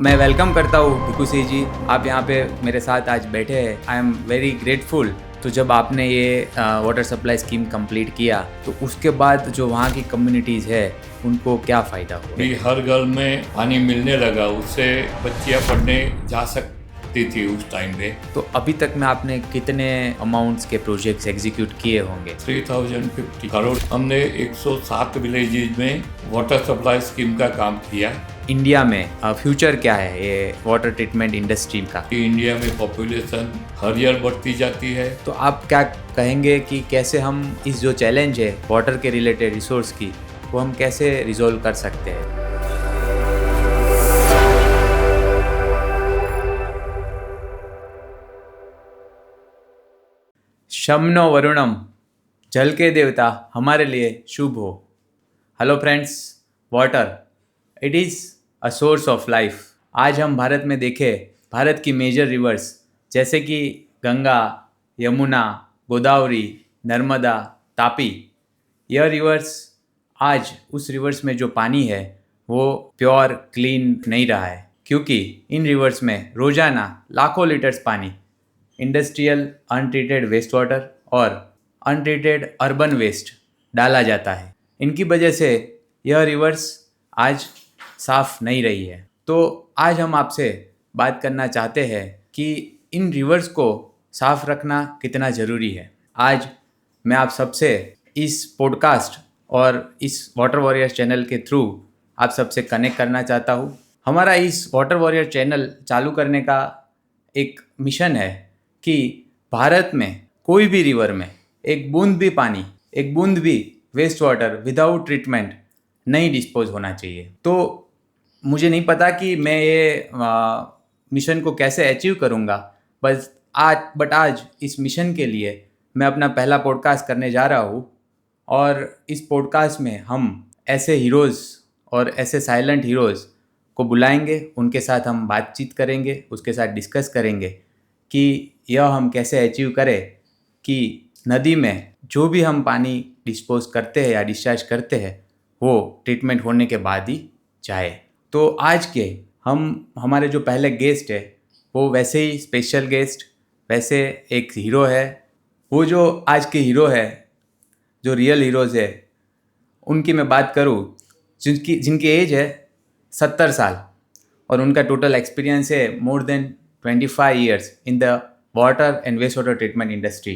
मैं वेलकम करता हूँ भिकू सिंह जी, आप यहाँ पे मेरे साथ आज बैठे हैं। आई एम वेरी ग्रेटफुल। तो जब आपने ये वाटर सप्लाई स्कीम कंप्लीट किया तो उसके बाद जो वहाँ की कम्युनिटीज़ है उनको क्या फ़ायदा हुआ? भी हर घर में पानी मिलने लगा, उससे बच्चियां पढ़ने जा सकती थी उस टाइम पे। तो अभी तक में आपने कितने अमाउंट्स के प्रोजेक्ट्स एग्जीक्यूट किए होंगे? 3050 करोड़ हमने 107 विलेजेज में वाटर सप्लाई स्कीम का काम किया। इंडिया में फ्यूचर क्या है ये वाटर ट्रीटमेंट इंडस्ट्री का? कि इंडिया में पॉपुलेशन हर ईयर बढ़ती जाती है। तो आप क्या कहेंगे कि कैसे हम इस जो चैलेंज है वाटर के रिलेटेड रिसोर्स की, वो हम कैसे रिजोल्व कर सकते हैं? शमनो वरुणम, जल के देवता हमारे लिए शुभ हो। Hello friends, water it is a source of life. आज हम भारत में देखें, भारत की मेजर रिवर्स जैसे कि गंगा, यमुना, गोदावरी, नर्मदा, तापी, यह रिवर्स आज उस रिवर्स में जो पानी है वो प्योर क्लीन नहीं रहा है, क्योंकि इन रिवर्स में रोजाना लाखों लीटर्स पानी इंडस्ट्रियल अनट्रीटेड वेस्ट वाटर और अनट्रीटेड अर्बन वेस्ट डाला जाता है। इनकी वजह से यह रिवर्स आज साफ नहीं रही है। तो आज हम आपसे बात करना चाहते हैं कि इन रिवर्स को साफ रखना कितना ज़रूरी है। आज मैं आप सबसे इस पॉडकास्ट और इस वाटर वॉरियर्स चैनल के थ्रू आप सबसे कनेक्ट करना चाहता हूँ। हमारा इस वाटर वॉरियर चैनल चालू करने का एक मिशन है कि भारत में कोई भी रिवर में एक बूंद भी पानी, एक बूंद भी वेस्ट वाटर विदाउट ट्रीटमेंट नहीं डिस्पोज होना चाहिए। तो मुझे नहीं पता कि मैं ये मिशन को कैसे अचीव करूँगा, बट आज इस मिशन के लिए मैं अपना पहला पॉडकास्ट करने जा रहा हूँ। और इस पॉडकास्ट में हम ऐसे हीरोज़ और ऐसे साइलेंट हीरोज़ को बुलाएंगे, उनके साथ हम बातचीत करेंगे, उसके साथ डिस्कस करेंगे कि यह हम कैसे अचीव करें कि नदी में जो भी हम पानी डिस्पोज करते हैं या डिस्चार्ज करते हैं वो ट्रीटमेंट होने के बाद ही जाए। तो आज के हमारे जो पहले गेस्ट है वो वैसे ही स्पेशल गेस्ट, वैसे एक हीरो है। वो जो आज के हीरो है, जो रियल हीरोज़ है, उनकी मैं बात करूँ, जिनकी एज है 70 साल और उनका टोटल एक्सपीरियंस है more than 25 years in the water and waste water treatment industry.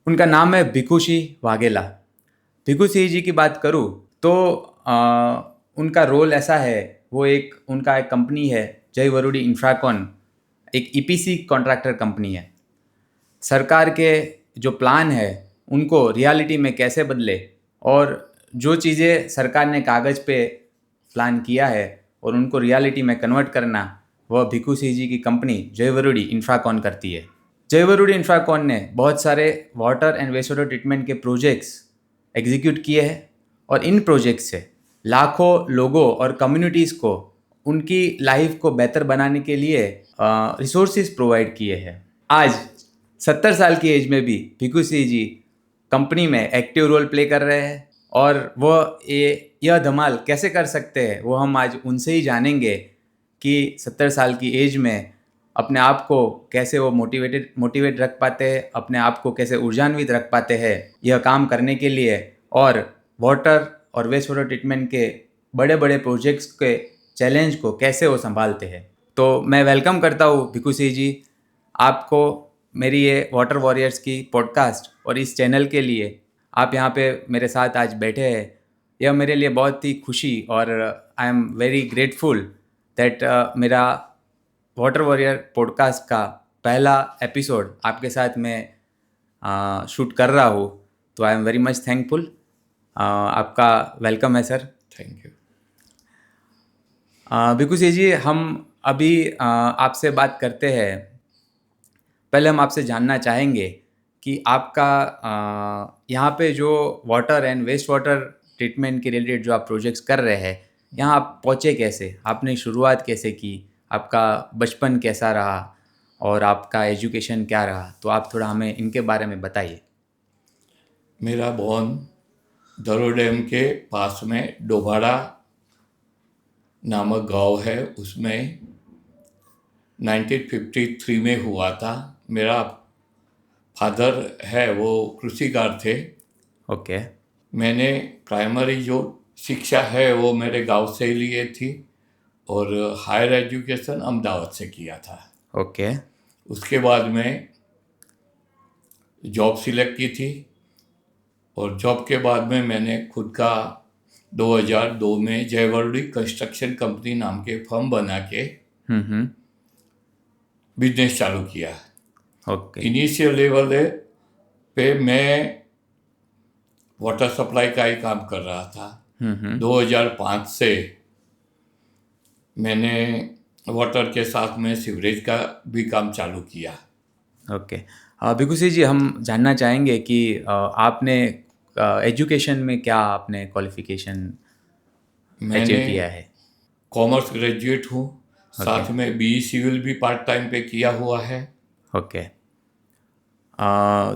उनका नाम है भिकू सिंह वाघेला। भिकू सिंह जी की बात करूँ तो उनका रोल ऐसा है, उनका एक कंपनी है जय वरुडी इंफ्राकॉन, एक ईपीसी कॉन्ट्रैक्टर कंपनी है। सरकार के जो प्लान है उनको रियलिटी में कैसे बदले और जो चीज़ें सरकार ने कागज़ पे प्लान किया है और उनको रियलिटी में कन्वर्ट करना, वह भिकू सिंह जी की कंपनी जय वरुडी इंफ्राकॉन करती है। जय वरुडी इंफ्राकॉन ने बहुत सारे water and waste water treatment के प्रोजेक्ट्स एग्जीक्यूट किए हैं और इन प्रोजेक्ट्स से लाखों लोगों और कम्युनिटीज़ को उनकी लाइफ को बेहतर बनाने के लिए रिसोर्सेज प्रोवाइड किए हैं। आज 70 साल की एज में भी भिकू सिंह जी कंपनी में एक्टिव रोल प्ले कर रहे हैं और वो यह धमाल कैसे कर सकते हैं वो हम आज उनसे ही जानेंगे कि 70 साल की एज में अपने आप को कैसे वो मोटिवेट रख पाते हैं, अपने आप को कैसे ऊर्जान्वित रख पाते हैं यह काम करने के लिए, और वाटर और वेस्ट वाटर ट्रीटमेंट के बड़े बड़े प्रोजेक्ट्स के चैलेंज को कैसे वो संभालते हैं। तो मैं वेलकम करता हूँ भिकू सिंह जी आपको मेरी ये वाटर वॉरियर्स की पॉडकास्ट और इस चैनल के लिए। आप यहाँ पे मेरे साथ आज बैठे हैं, यह मेरे लिए बहुत ही खुशी और आई एम वेरी ग्रेटफुल दैट मेरा वाटर वॉरियर पॉडकास्ट का पहला एपिसोड आपके साथ मैं शूट कर रहा हूँ। तो I am very much thankful. आपका वेलकम है sir. Thank you. Bhiku Singh ji, हम अभी आपसे बात करते हैं। पहले हम आपसे जानना चाहेंगे कि आपका यहाँ पे जो water and waste water treatment के रिलेटेड जो आप प्रोजेक्ट्स कर रहे हैं, यहाँ आप पहुँचे कैसे, आपने शुरुआत कैसे की, आपका बचपन कैसा रहा और आपका एजुकेशन क्या रहा, तो आप थोड़ा हमें इनके बारे में बताइए। मेरा बॉर्न धरो डैम के पास में डोभाड़ा नामक गांव है, उसमें 1953 में हुआ था। मेरा फादर है वो कृषिकार थे। ओके मैंने प्राइमरी जो शिक्षा है वो मेरे गांव से ही लिए थी और हायर एजुकेशन अहमदाबाद से किया था। ओके उसके बाद में जॉब सिलेक्ट की थी और जॉब के बाद में मैंने खुद का 2002 में जयवर्दी कंस्ट्रक्शन कंपनी नाम के फर्म बना के हम्म। बिजनेस चालू किया। ओके इनिशियल लेवल पे मैं वाटर सप्लाई का ही काम कर रहा था। 2005 से मैंने वाटर के साथ में सीवरेज का भी काम चालू किया। ओके भिकू सिंह जी, हम जानना चाहेंगे कि आपने एजुकेशन में क्या आपने क्वालिफिकेशन अचीव मैंने किया है? कॉमर्स ग्रेजुएट हूँ, साथ ओके में बीई सिविल भी पार्ट टाइम पे किया हुआ है। ओके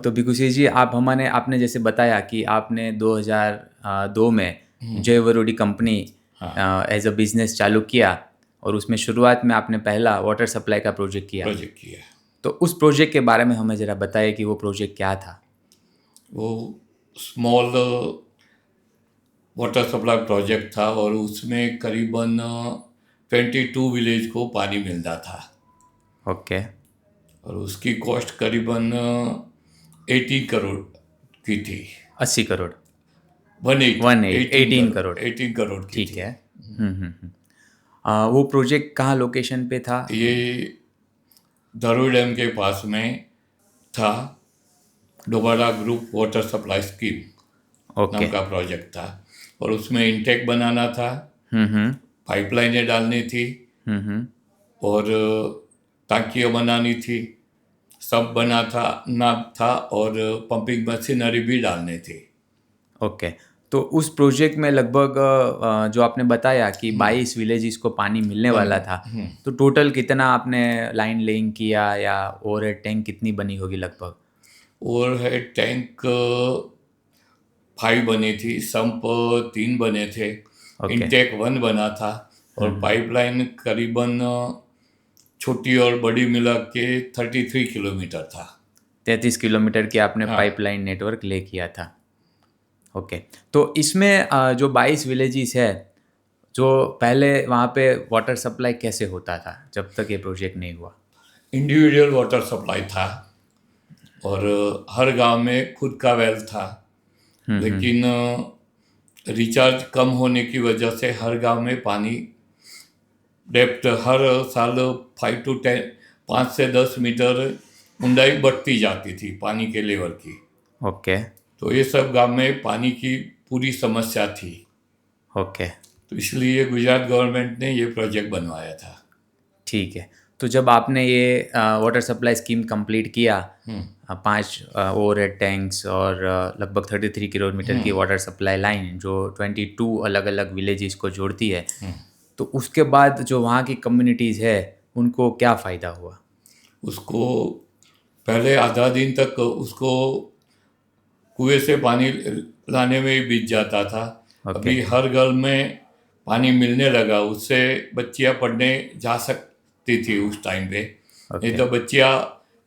तो भिकू सिंह जी, आप हमारे आपने जैसे बताया कि आपने 2002 में जयवरुडी कंपनी एज अ बिजनेस चालू किया और उसमें शुरुआत में आपने पहला वाटर सप्लाई का प्रोजेक्ट किया। प्रोजेक्ट किया। तो उस प्रोजेक्ट के बारे में हमें ज़रा बताइए कि वो प्रोजेक्ट क्या था। वो स्मॉल वाटर सप्लाई प्रोजेक्ट था और उसमें करीबन 22 विलेज को पानी मिलता था ओके और उसकी कॉस्ट करीबन 18 करोड़ की थी। 80 करोड़ 18 करोड़ 18 करोड़ की ठीक थी। है। वो प्रोजेक्ट कहाँ लोकेशन पे था? ये दरू डैम के पास में था। Dobara group water supply scheme okay नाम का प्रोजेक्ट था और उसमें इनटेक बनाना था, हम्म पाइपलाइनें डालनी थी हम्म और टांकियाँ बनानी थी, सब बना था ना था और पंपिंग मशीनरी भी डालनी थी। ओके तो उस प्रोजेक्ट में लगभग जो आपने बताया कि 22 विलेजेस को पानी मिलने वाला था, तो टोटल कितना आपने लाइन लेइंग किया या ओवरहेड टैंक कितनी बनी होगी लगभग? और है टैंक 5 बनी थी, संप 3 बने थे, ओके इनटेक 1 बना था और पाइपलाइन करीबन छोटी और बड़ी मिला के 33 किलोमीटर था। 33 किलोमीटर की आपने हाँ। पाइपलाइन नेटवर्क ले किया था। ओके तो इसमें जो 22 विलेजेस है, जो पहले वहाँ पे वाटर सप्लाई कैसे होता था जब तक ये प्रोजेक्ट नहीं हुआ? इंडिविजुअल वाटर सप्लाई था और हर गांव में खुद का वेल था, लेकिन रिचार्ज कम होने की वजह से हर गांव में पानी डेप्थ हर साल 5 से 10 मीटर ऊंचाई बढ़ती जाती थी पानी के लेवल की। ओके तो ये सब गांव में पानी की पूरी समस्या थी, ओके तो इसलिए गुजरात गवर्नमेंट ने ये प्रोजेक्ट बनवाया था। ठीक है। तो जब आपने ये वाटर सप्लाई स्कीम कंप्लीट किया, 5 ओवरहेड टैंक्स और लगभग 33 किलोमीटर की वाटर सप्लाई लाइन जो 22 अलग अलग विलेजेस को जोड़ती है, तो उसके बाद जो वहाँ की कम्युनिटीज़ है उनको क्या फ़ायदा हुआ? उसको पहले आधा दिन तक उसको कुएं से पानी लाने में ही बीत जाता था। ओके अभी हर घर में पानी मिलने लगा, उससे बच्चियां पढ़ने जा सकती थी उस टाइम पे। नहीं ओके तो बच्चियां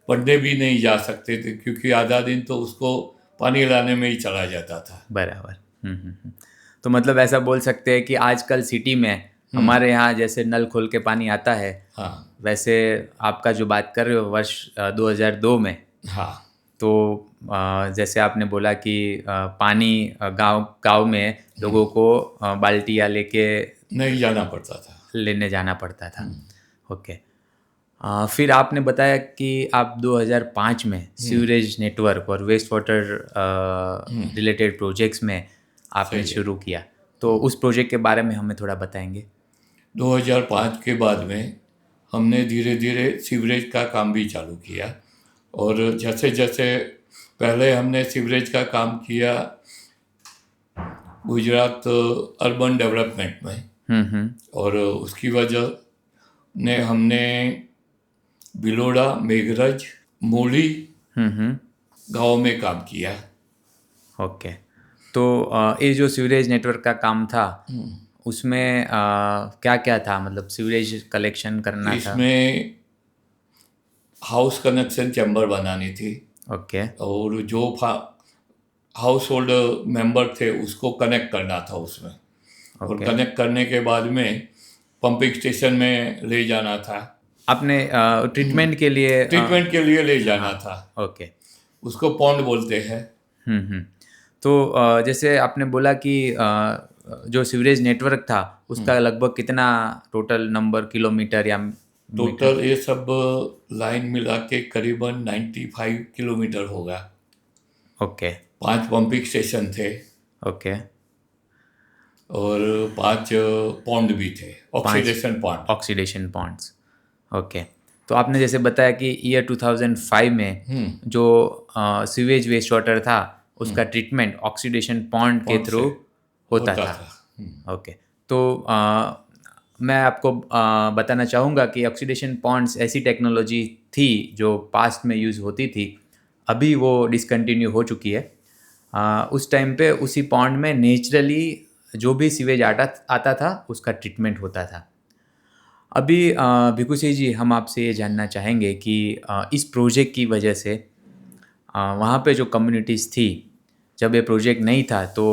पढ़ने भी नहीं जा सकते थे क्योंकि आधा दिन तो उसको पानी लाने में ही चला जाता था। बराबर। तो मतलब ऐसा बोल सकते हैं कि आजकल सिटी में हमारे यहाँ जैसे नल खोल के पानी आता है, हाँ वैसे आपका जो बात कर रहे हो वर्ष 2002 में, हाँ तो जैसे आपने बोला कि पानी गांव गांव में लोगों को बाल्टियाँ लेके नहीं जाना पड़ता था। लेने जाना पड़ता था। ओके फिर आपने बताया कि आप 2005 में सीवरेज नेटवर्क और वेस्ट वाटर रिलेटेड प्रोजेक्ट्स में आपने सही है। शुरू किया, तो उस प्रोजेक्ट के बारे में हमें थोड़ा बताएंगे। 2005 के बाद में हमने धीरे धीरे सीवरेज का काम भी चालू किया और जैसे जैसे पहले हमने सीवरेज का काम किया गुजरात अर्बन डेवलपमेंट में और उसकी वजह ने हमने बिलोड़ा, मेघरज, मोली गांव में काम किया। ओके तो ये जो सीवरेज नेटवर्क का काम था उसमें क्या क्या था, मतलब सीवरेज कलेक्शन करना था? इसमें हाउस कनेक्शन चैम्बर बनानी थी, ओके और जो हाउस होल्ड मेंबर थे उसको कनेक्ट करना था उसमें, और ओके। कनेक्ट करने के बाद में पंपिंग स्टेशन में ले जाना था, आपने ट्रीटमेंट के लिए ट्रीटमेंट के लिए ले जाना था। ओके। उसको पॉन्ड बोलते हैं। हम्म। तो जैसे आपने बोला कि जो सीवरेज नेटवर्क था उसका लगभग कितना टोटल नंबर किलोमीटर या मीटर? टोटल ये सब लाइन मिला के करीबन 95 किलोमीटर होगा। ओके 5 पंपिंग स्टेशन थे ओके। और 5 पॉन्ड भी थे, 5 oxidation pond. Oxidation ponds. Okay. तो आपने जैसे बताया कि ईयर 2005 में जो सीवेज वेस्ट वाटर था उसका ट्रीटमेंट ऑक्सीडेशन पॉन्ड के पॉन्ड थ्रू से होता होता था। था। ओके। तो मैं आपको बताना चाहूँगा कि ऑक्सीडेशन पॉन्ड्स ऐसी टेक्नोलॉजी थी जो पास्ट में यूज़ होती थी, अभी वो डिसकंटिन्यू हो चुकी है। उस टाइम पे उसी पॉन्ड में नेचुरली जो भी सीवेज आता था उसका ट्रीटमेंट होता था। अभी भिकू सिंह जी, हम आपसे ये जानना चाहेंगे कि इस प्रोजेक्ट की वजह से वहाँ पे जो कम्युनिटीज़ थी, जब ये प्रोजेक्ट नहीं था तो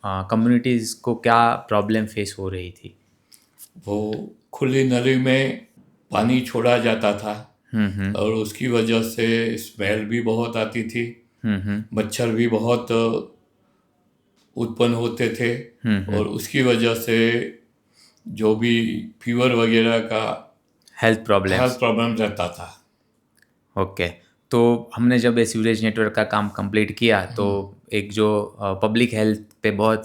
कम्युनिटीज़ को क्या प्रॉब्लम फेस हो रही थी? वो खुली नली में पानी छोड़ा जाता था, और उसकी वजह से स्मेल भी बहुत आती थी, मच्छर भी बहुत उत्पन्न होते थे, और उसकी वजह से जो भी फीवर वगैरह का हेल्थ प्रॉब्लम्स। हेल्थ प्रॉब्लम रहता था। ओके। तो हमने जब ये सीवरेज नेटवर्क का काम कंप्लीट किया तो एक जो पब्लिक हेल्थ पे बहुत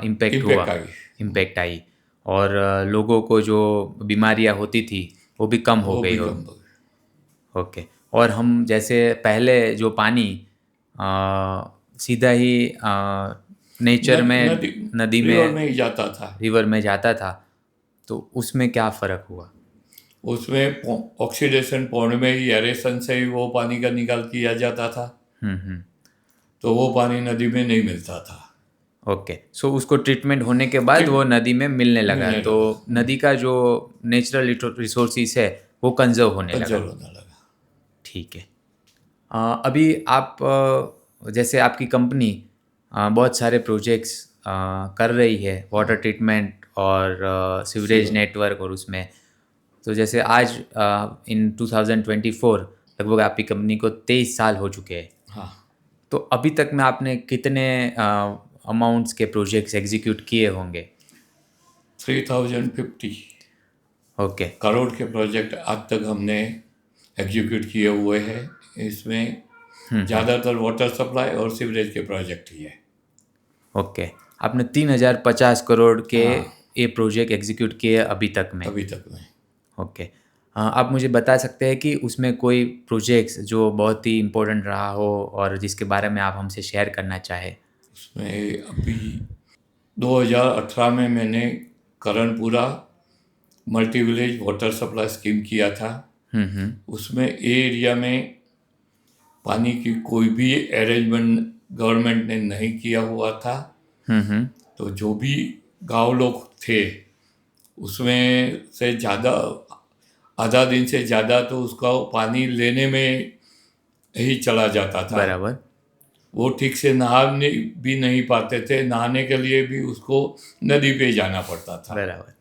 इम्पेक्ट हुआ, इम्पैक्ट आई, इम्पेक्ट आई, और लोगों को जो बीमारियां होती थी वो भी कम हो वो गई भी हो। कम हो गई। ओके। और हम जैसे पहले जो पानी सीधा ही नेचर में नदी, नदी रिवर में, में ही जाता था। रिवर में जाता था, तो उसमें क्या फ़र्क हुआ? उसमें ऑक्सीडेशन पॉन्ड में ही एरेशन से ही वो पानी का निकाल किया जाता था, हम्म। तो वो पानी नदी में नहीं मिलता था। ओके। सो उसको ट्रीटमेंट होने के बाद वो ट्रीट नदी में मिलने लगा, मिलने तो लगा, नदी का जो नेचुरल रिसोर्सिस है वो कंजर्व होने लगा। कंजर्व होने लगा। ठीक है। अभी आप जैसे आपकी कंपनी बहुत सारे प्रोजेक्ट्स कर रही है, वाटर ट्रीटमेंट और सीवरेज सीवर। नेटवर्क, और उसमें तो जैसे आज इन 2024 लगभग आपकी कंपनी को 23 साल हो चुके हैं। हाँ, तो अभी तक में आपने कितने अमाउंट्स के प्रोजेक्ट्स एग्जीक्यूट किए होंगे? 3050 ओके। करोड़ के प्रोजेक्ट आज तक हमने एग्जीक्यूट किए हुए हैं। इसमें ज़्यादातर वाटर सप्लाई और सीवरेज के प्रोजेक्ट ही है। ओके। आपने 3050 करोड़ के हाँ, ये प्रोजेक्ट एग्जीक्यूट किए अभी तक में? अभी तक में। ओके। आप मुझे बता सकते हैं कि उसमें कोई प्रोजेक्ट्स जो बहुत ही इम्पोर्टेंट रहा हो और जिसके बारे में आप हमसे शेयर करना चाहें? उसमें अभी 2018 में मैंने Karanpura multi village water supply scheme किया था। उसमें एरिया में पानी की कोई भी अरेंजमेंट गवर्नमेंट ने नहीं किया हुआ था, तो जो भी गांव लोग थे उसमें से ज़्यादा, आधा दिन से ज़्यादा तो उसका पानी लेने में ही चला जाता था। बराबर। वो ठीक से नहाने भी नहीं पाते थे, नहाने के लिए भी उसको नदी पे जाना पड़ता था। बराबर।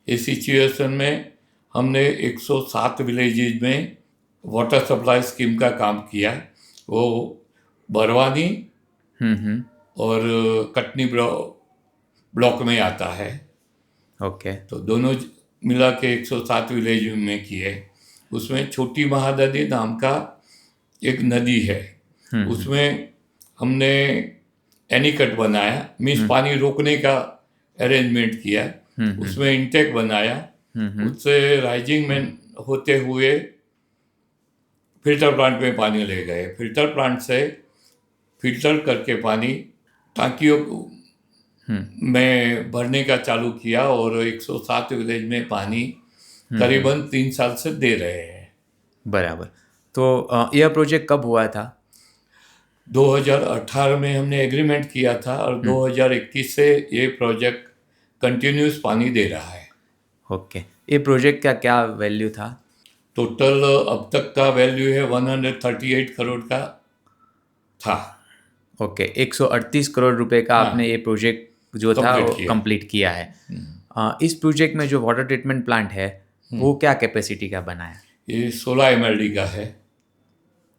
इस सिचुएशन में हमने 107 विलेजेज में वाटर सप्लाई स्कीम का काम किया। वो बरवानी और कटनी ब्लॉक में आता है, ओके। तो दोनों मिला के 107 विलेज में किए। उसमें छोटी महानदी नाम का एक नदी है, उसमें हमने एनीकट बनाया, मीन्स पानी रोकने का अरेंजमेंट किया। उसमें इंटेक बनाया, उससे राइजिंग में होते हुए फिल्टर प्लांट में पानी ले गए। फिल्टर प्लांट से फिल्टर करके पानी टांकियों में भरने का चालू किया, और 107 विलेज में पानी करीबन 3 साल से दे रहे हैं। बराबर। तो यह प्रोजेक्ट कब हुआ था? 2018 में हमने एग्रीमेंट किया था, और 2021 से ये प्रोजेक्ट कंटिन्यूस पानी दे रहा है। ओके। ये प्रोजेक्ट का क्या वैल्यू था? टोटल अब तक का वैल्यू है 138 करोड़ का था। ओके, 138 करोड़ रुपए का हाँ। आपने ये प्रोजेक्ट जो था Complete वो किया। कंप्लीट किया है। इस प्रोजेक्ट में जो वाटर ट्रीटमेंट प्लांट है वो क्या कैपेसिटी का बना है? ये 16 MLD का है।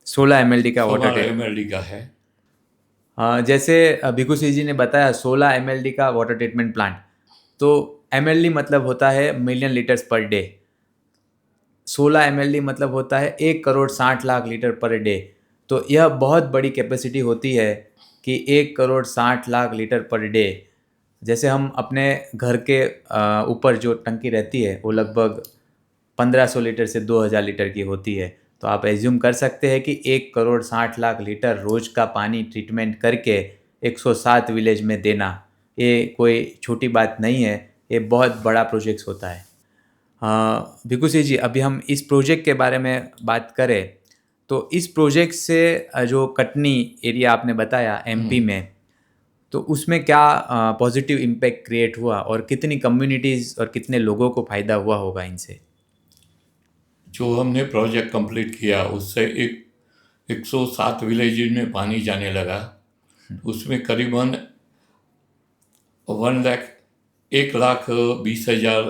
16 mld का वाटर 16 MLD का है। जैसे भिखू सिंह जी ने बताया 16 mld का वाटर ट्रीटमेंट प्लांट, तो mld मतलब होता है million litres per day, 16 mld मतलब होता है 1 crore 60 lakh litre per day. तो यह बहुत बड़ी कैपेसिटी होती है कि 1 crore 60 lakh litre per day. जैसे हम अपने घर के ऊपर जो टंकी रहती है वो लगभग 1500 लीटर से 2000 लीटर की होती है। तो आप एज्यूम कर सकते हैं कि 1 करोड़ 60 लाख लीटर रोज का पानी ट्रीटमेंट करके 107 विलेज में देना, ये कोई छोटी बात नहीं है, ये बहुत बड़ा प्रोजेक्ट होता है। भिखू सिंह जी, अभी हम इस प्रोजेक्ट के बारे में बात करें तो इस प्रोजेक्ट से जो कटनी एरिया आपने बताया एमपी में, तो उसमें क्या पॉजिटिव इम्पैक्ट क्रिएट हुआ और कितनी कम्युनिटीज़ और कितने लोगों को फ़ायदा हुआ होगा इनसे? जो हमने प्रोजेक्ट कंप्लीट किया उससे 107 विलेज में पानी जाने लगा। उसमें करीबन 1,20,000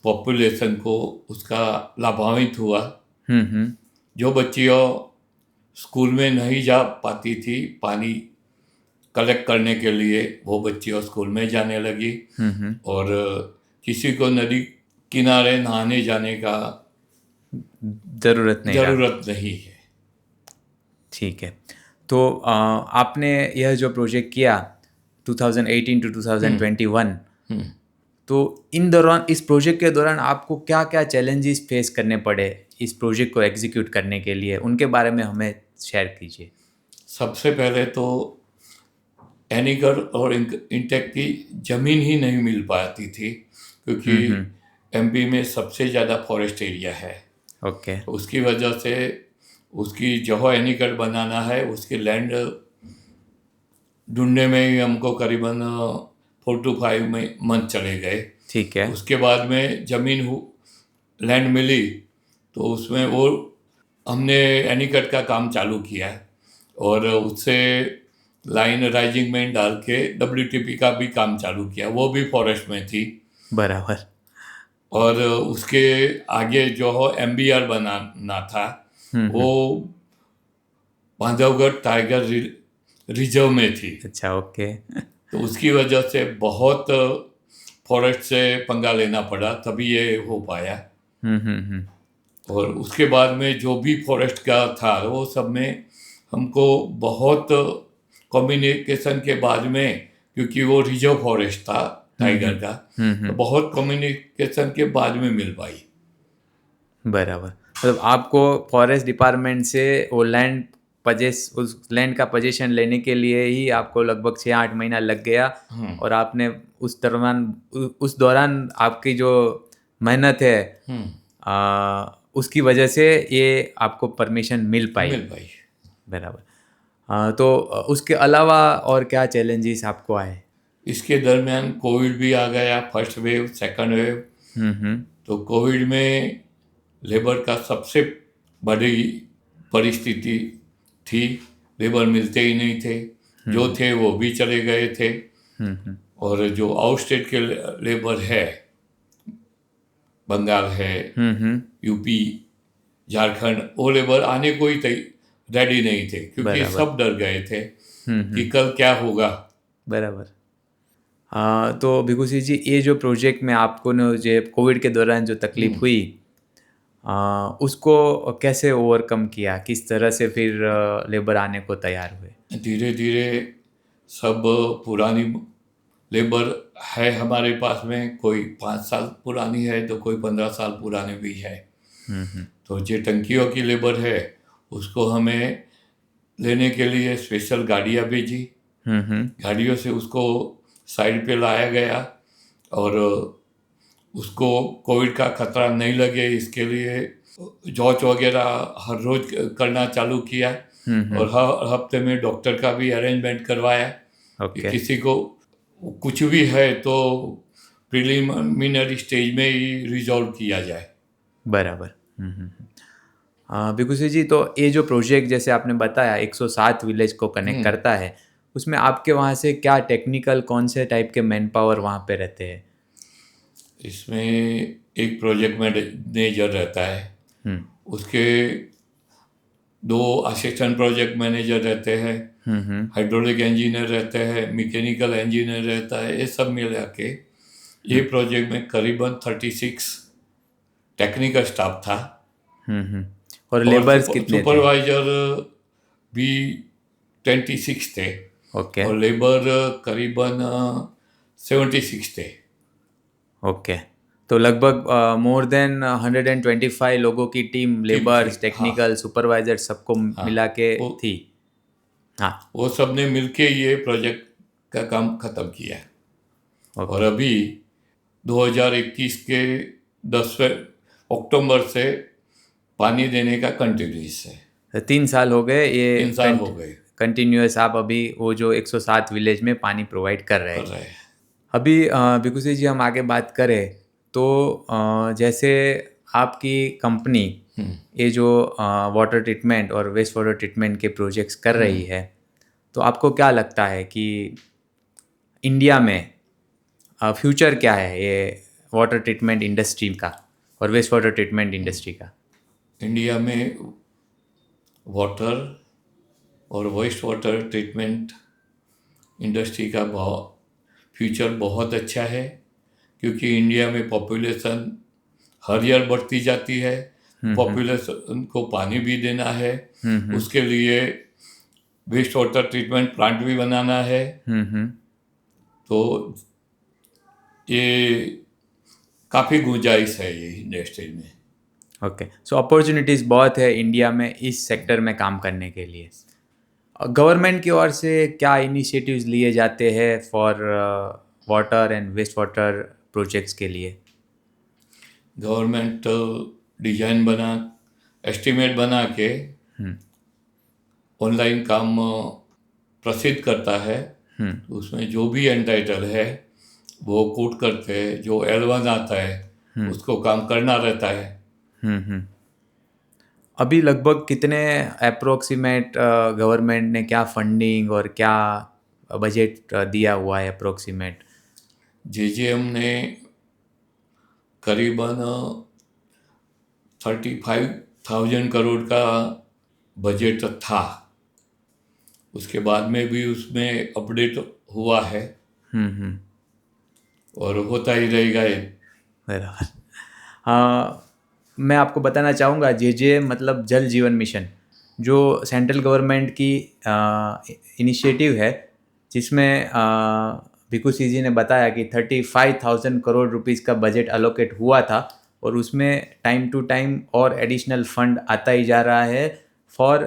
पॉपुलेशन को उसका लाभान्वित हुआ। जो बच्चियों स्कूल में नहीं जा पाती थी पानी कलेक्ट करने के लिए, वो बच्चियों स्कूल में जाने लगी। और किसी को नदी किनारे नहाने जाने का ज़रूरत नहीं रहा। जरूरत नहीं है। ठीक है। तो आपने यह जो प्रोजेक्ट किया 2018 to 2021, तो इन दौरान इस प्रोजेक्ट के दौरान आपको क्या क्या चैलेंजेस फेस करने पड़े इस प्रोजेक्ट को एग्जीक्यूट करने के लिए, उनके बारे में हमें शेयर कीजिए। सबसे पहले तो एनीगढ़ और इंटेक की ज़मीन ही नहीं मिल पाती थी, क्योंकि एमपी में सबसे ज़्यादा फॉरेस्ट एरिया है। ओके। तो उसकी वजह से उसकी जो एनीगढ़ बनाना है उसकी लैंड ढूंढने में ही हमको करीबन 4 to 5 मंथ चले गए। ठीक है। उसके बाद में ज़मीन लैंड मिली तो उसमें वो हमने एनीगढ़ का काम चालू किया और उससे लाइन राइजिंग में डाल के WTP का भी काम चालू किया, वो भी फॉरेस्ट में थी। बराबर। और उसके आगे जो हो MBR बनाना था वो बांधवगढ़ टाइगर रिजर्व में थी। अच्छा, ओके। तो उसकी वजह से बहुत फॉरेस्ट से पंगा लेना पड़ा, तभी ये हो पाया। और उसके बाद में जो भी फॉरेस्ट का था वो सब में हमको बहुत कम्युनिकेशन के बाद में, क्योंकि वो रिजर्व फॉरेस्ट था टाइगर का, तो बहुत कम्युनिकेशन के बाद में मिल पाई। बराबर। मतलब आपको फॉरेस्ट डिपार्टमेंट से वो लैंड उस लैंड का पोजीशन लेने के लिए ही आपको लगभग 6-8 महीना लग गया। और आपने उस दौरान आपकी जो मेहनत है उसकी वजह से ये आपको परमिशन मिल पाई। बराबर। तो उसके अलावा और क्या चैलेंजेस आपको आए? इसके दरमियान कोविड भी आ गया, फर्स्ट वेव सेकंड वेव। तो कोविड में लेबर का सबसे बड़ी परिस्थिति थी, लेबर मिलते ही नहीं थे, जो थे वो भी चले गए थे। और जो आउट स्टेट के लेबर है, बंगाल है, यूपी, झारखंड, वो लेबर आने को ही रेडी नहीं थे, क्योंकि सब डर गए थे कि कल क्या होगा। बराबर। तो भिखू सिंह जी, ये जो प्रोजेक्ट में आपको जो कोविड के दौरान जो तकलीफ हुई उसको कैसे ओवरकम किया, किस तरह से फिर लेबर आने को तैयार हुए? धीरे धीरे सब पुरानी लेबर है हमारे पास में, कोई 5 साल पुरानी है तो कोई 15 साल पुरानी भी है। तो जो टंकियों की लेबर है उसको हमें लेने के लिए स्पेशल गाड़ियाँ भेजी। गाड़ियों से उसको साइड पे लाया गया और उसको कोविड का खतरा नहीं लगे इसके लिए जांच वगैरह हर रोज करना चालू किया। और हर हफ्ते में डॉक्टर का भी अरेंजमेंट करवाया कि किसी को कुछ भी है तो प्रिलिमिनरी स्टेज में ही रिजॉल्व किया जाए। बराबर। बिकुसी जी, तो ये जो प्रोजेक्ट जैसे आपने बताया 107 विलेज को कनेक्ट करता है, उसमें आपके वहाँ से क्या टेक्निकल कौन से टाइप के मैन पावर वहाँ पे रहते हैं? इसमें एक प्रोजेक्ट मैनेजर रहता है, हम्म उसके दो असिस्टेंट प्रोजेक्ट मैनेजर रहते हैं, हम्म हाइड्रोलिक इंजीनियर रहते हैं, मैकेनिकल इंजीनियर रहता है। ये सब मिला के ये प्रोजेक्ट में करीबन 36 टेक्निकल स्टाफ था हम्म और और लेबर्स कितने थे? सुपरवाइजर भी 26 थे ओके और लेबर करीबन 76 थे। ओके, तो लगभग मोर देन 125 लोगों की टीम, टीम थी, लेबर्स, हाँ टेक्निकल, सुपरवाइजर सबको हाँ। मिला के वो थी। हाँ। वो सब ने मिलके ये प्रोजेक्ट का काम खत्म किया है। और ओके। अभी 2021 के 10वें अक्टूबर से पानी देने का कंटिन्यूस है। तो 3 साल हो गए ये 3 साल हो गए कंटिन्यूअस आप अभी वो जो 107 विलेज में पानी प्रोवाइड कर रहे कर हैं। रहे हैं। अभी बिकुसी जी, हम आगे बात करें तो जैसे आपकी कंपनी ये जो वाटर ट्रीटमेंट और वेस्ट वाटर ट्रीटमेंट के प्रोजेक्ट्स कर रही है, तो आपको क्या लगता है कि इंडिया में फ्यूचर क्या है ये वाटर ट्रीटमेंट इंडस्ट्री का और वेस्ट वाटर ट्रीटमेंट इंडस्ट्री का? इंडिया में वाटर और वेस्ट वाटर ट्रीटमेंट इंडस्ट्री का फ्यूचर बहुत अच्छा है, क्योंकि इंडिया में पॉपुलेशन हर ईयर बढ़ती जाती है। पॉपुलेशन को पानी भी देना है, उसके लिए वेस्ट वाटर ट्रीटमेंट प्लांट भी बनाना है। तो ये काफ़ी गुंजाइश है ये इंडस्ट्री में। ओके, सो अपॉर्चुनिटीज़ बहुत है इंडिया में इस सेक्टर में काम करने के लिए। गवर्नमेंट की ओर से क्या इनिशिएटिव्स लिए जाते हैं for water and waste water projects के लिए? गवर्नमेंट डिजाइन बना, एस्टिमेट बना के ऑनलाइन काम प्रसिद्ध करता है। उसमें जो भी एंटाइटल है वो कोट करते हैं, जो L1 आता है उसको काम करना रहता है। अभी लगभग कितने अप्रोक्सीमेट गवर्नमेंट ने क्या फंडिंग और क्या बजट दिया हुआ है अप्रोक्सीमेट? JJM ने करीबन 35,000 करोड़ का बजट था। उसके बाद में भी उसमें अपडेट हुआ है और होता ही रहेगा ये। बराबर। मैं आपको बताना चाहूँगा, जे मतलब जल जीवन मिशन, जो सेंट्रल गवर्नमेंट की इनिशिएटिव है, जिसमें भिकू सी जी ने बताया कि 35,000 करोड़ रुपीस का बजट अलोकेट हुआ था और उसमें टाइम टू टाइम और एडिशनल फंड आता ही जा रहा है for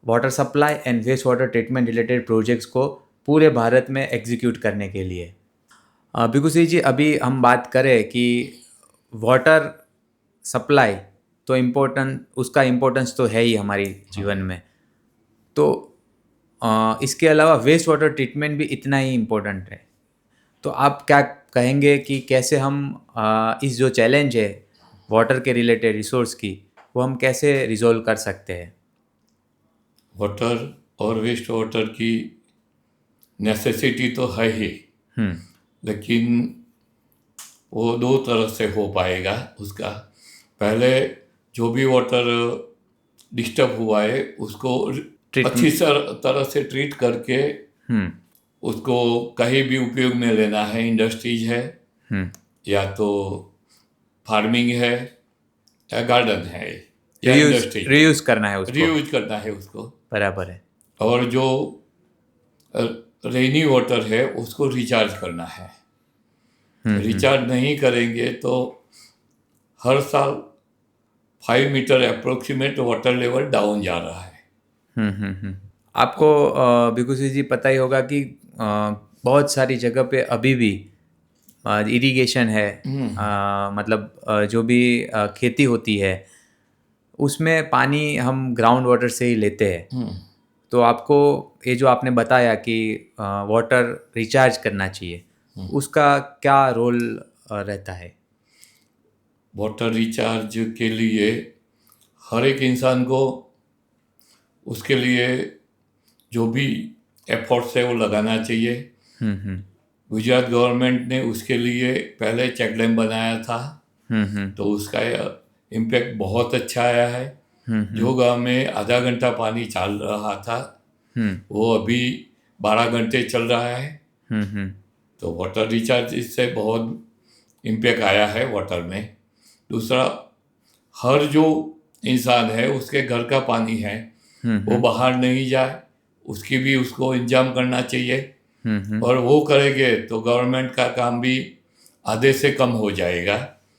water supply and waste water treatment related projects को पूरे भारत में एग्जीक्यूट करने के लिए। भिकू सी जी, अभी हम बात करें कि वाटर सप्लाई तो इम्पोर्टेंट, उसका इम्पोर्टेंस तो है ही हमारी जीवन में, तो इसके अलावा वेस्ट वाटर ट्रीटमेंट भी इतना ही इम्पोर्टेंट है। तो आप क्या कहेंगे कि कैसे हम इस जो चैलेंज है वाटर के रिलेटेड रिसोर्स की, वो हम कैसे रिजोल्व कर सकते हैं? वाटर और वेस्ट वाटर की नेसेसिटी तो है ही, लेकिन वो दो तरह से हो पाएगा उसका। पहले जो भी वाटर डिस्टर्ब हुआ है उसको अच्छी तरह से ट्रीट करके उसको कहीं भी उपयोग में लेना है। इंडस्ट्रीज है या तो फार्मिंग है या गार्डन है या इंडस्ट्री, रीयूज करना है उसको। रीयूज करना है उसको। बराबर है। और जो रेनी वाटर है उसको रिचार्ज करना है। रिचार्ज नहीं करेंगे तो हर साल 5 metre approximate water level down जा रहा है। आपको भिकू सी जी पता ही होगा कि बहुत सारी जगह पे अभी भी इरिगेशन है, मतलब जो भी खेती होती है उसमें पानी हम ग्राउंड वाटर से ही लेते हैं। तो आपको ये जो आपने बताया कि वाटर रिचार्ज करना चाहिए, उसका क्या रोल रहता है? वाटर रिचार्ज के लिए हर एक इंसान को उसके लिए जो भी एफर्ट्स है वो लगाना चाहिए। गुजरात गवर्नमेंट ने उसके लिए पहले चेक डैम बनाया था, तो उसका इम्पैक्ट बहुत अच्छा आया है। जो गांव में आधा घंटा पानी चल रहा था वो अभी 12 घंटे चल रहा है। तो वाटर रिचार्ज इससे बहुत इम्पैक्ट आया है वाटर में। दूसरा, हर जो इंसान है उसके घर का पानी है वो बाहर नहीं जाए, उसकी भी उसको इंतजाम करना चाहिए। और वो करेंगे तो गवर्नमेंट का काम भी आधे से कम हो जाएगा,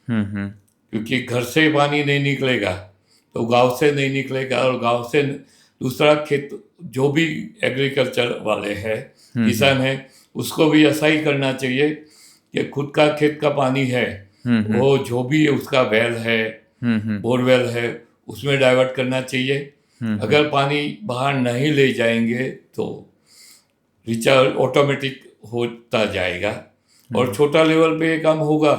क्योंकि घर से पानी नहीं निकलेगा तो गांव से नहीं निकलेगा, और गांव से दूसरा खेत जो भी एग्रीकल्चर वाले हैं, किसान है, उसको भी ऐसा ही करना चाहिए कि खुद का खेत का पानी है वो जो भी उसका वेल है, बोरवेल है, उसमें डाइवर्ट करना चाहिए। अगर पानी बाहर नहीं ले जाएंगे तो रिचार्ज ऑटोमेटिक होता जाएगा, और छोटा लेवल पे काम होगा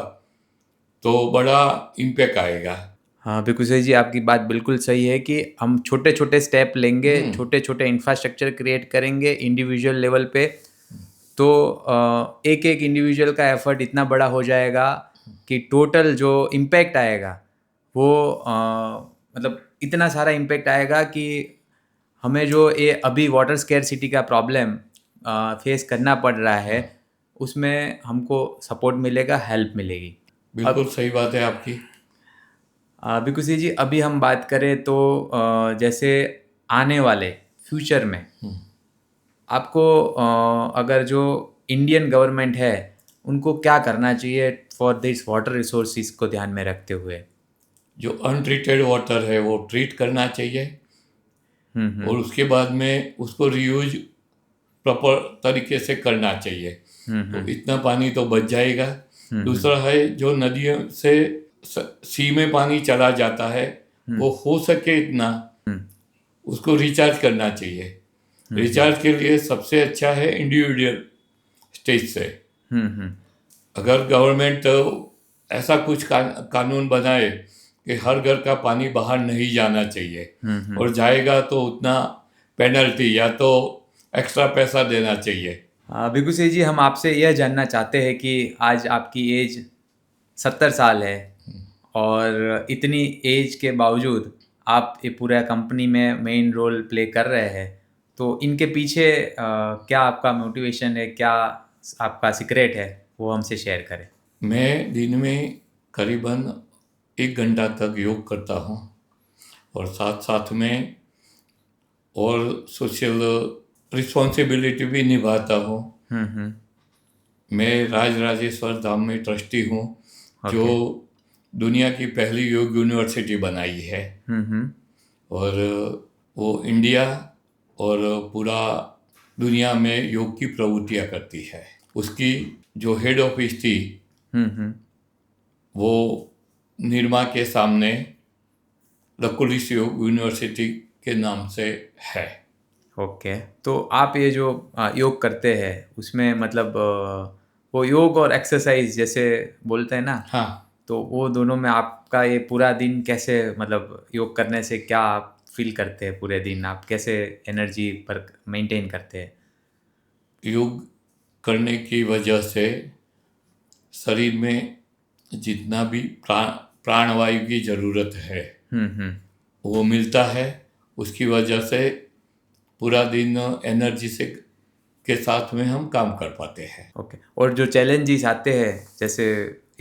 तो बड़ा इम्पैक्ट आएगा। हाँ बिल्कुल सही जी, आपकी बात बिल्कुल सही है कि हम छोटे छोटे स्टेप लेंगे, छोटे छोटे इंफ्रास्ट्रक्चर क्रिएट करेंगे इंडिविजुअल लेवल पे, तो एक एक इंडिविजुअल का एफर्ट इतना बड़ा हो जाएगा कि टोटल जो इम्पैक्ट आएगा वो मतलब इतना सारा इम्पैक्ट आएगा कि हमें जो ये अभी वाटर स्केर्सिटी का प्रॉब्लम फेस करना पड़ रहा है उसमें हमको सपोर्ट मिलेगा, हेल्प मिलेगी। बिल्कुल सही बात है आपकी। बिल्कुल सी जी, अभी हम बात करें तो जैसे आने वाले फ्यूचर में आपको अगर जो इंडियन गवर्नमेंट है उनको क्या करना चाहिए फॉर दिस वाटर रिसोर्सेज को ध्यान में रखते हुए? जो अनट्रीटेड वाटर है वो ट्रीट करना चाहिए, और उसके बाद में उसको रीयूज प्रॉपर तरीके से करना चाहिए, तो इतना पानी तो बच जाएगा। दूसरा है जो नदियों से सी में पानी चला जाता है वो हो सके इतना उसको रिचार्ज करना चाहिए। रिचार्ज के लिए सबसे अच्छा है इंडिविजुअल स्टेज से। अगर गवर्नमेंट ऐसा कुछ कानून बनाए कि हर घर का पानी बाहर नहीं जाना चाहिए, और जाएगा तो उतना पेनल्टी या तो एक्स्ट्रा पैसा देना चाहिए। बिल्कुल सही जी, हम आपसे यह जानना चाहते हैं कि आज आपकी एज 70 साल है और इतनी एज के बावजूद आप ये पूरा कंपनी में मेन रोल प्ले कर रहे हैं, तो इनके पीछे क्या आपका मोटिवेशन है, क्या आपका सीक्रेट है, वो हमसे शेयर करें। मैं दिन में करीबन 1 घंटा तक योग करता हूँ, और साथ साथ में और सोशल रिस्पॉन्सिबिलिटी भी निभाता हूँ। मैं राजराजेश्वर धाम में ट्रस्टी हूँ, जो दुनिया की पहली योग यूनिवर्सिटी बनाई है, और वो इंडिया और पूरा दुनिया में योग की प्रवृत्तियाँ करती है। उसकी जो हेड ऑफिस थी वो निर्मा के सामने लकुलिस योग यूनिवर्सिटी के नाम से है। ओके, तो आप ये जो योग करते हैं उसमें मतलब वो योग और एक्सरसाइज जैसे बोलते हैं ना, हाँ, तो वो दोनों में आपका ये पूरा दिन कैसे, मतलब योग करने से क्या आप फील करते हैं पूरे दिन, आप कैसे एनर्जी पर मेंटेन करते हैं? योग करने की वजह से शरीर में जितना भी प्राणवायु की ज़रूरत है वो मिलता है। उसकी वजह से पूरा दिन एनर्जी से के साथ में हम काम कर पाते हैं। ओके, और जो चैलेंजेस आते हैं जैसे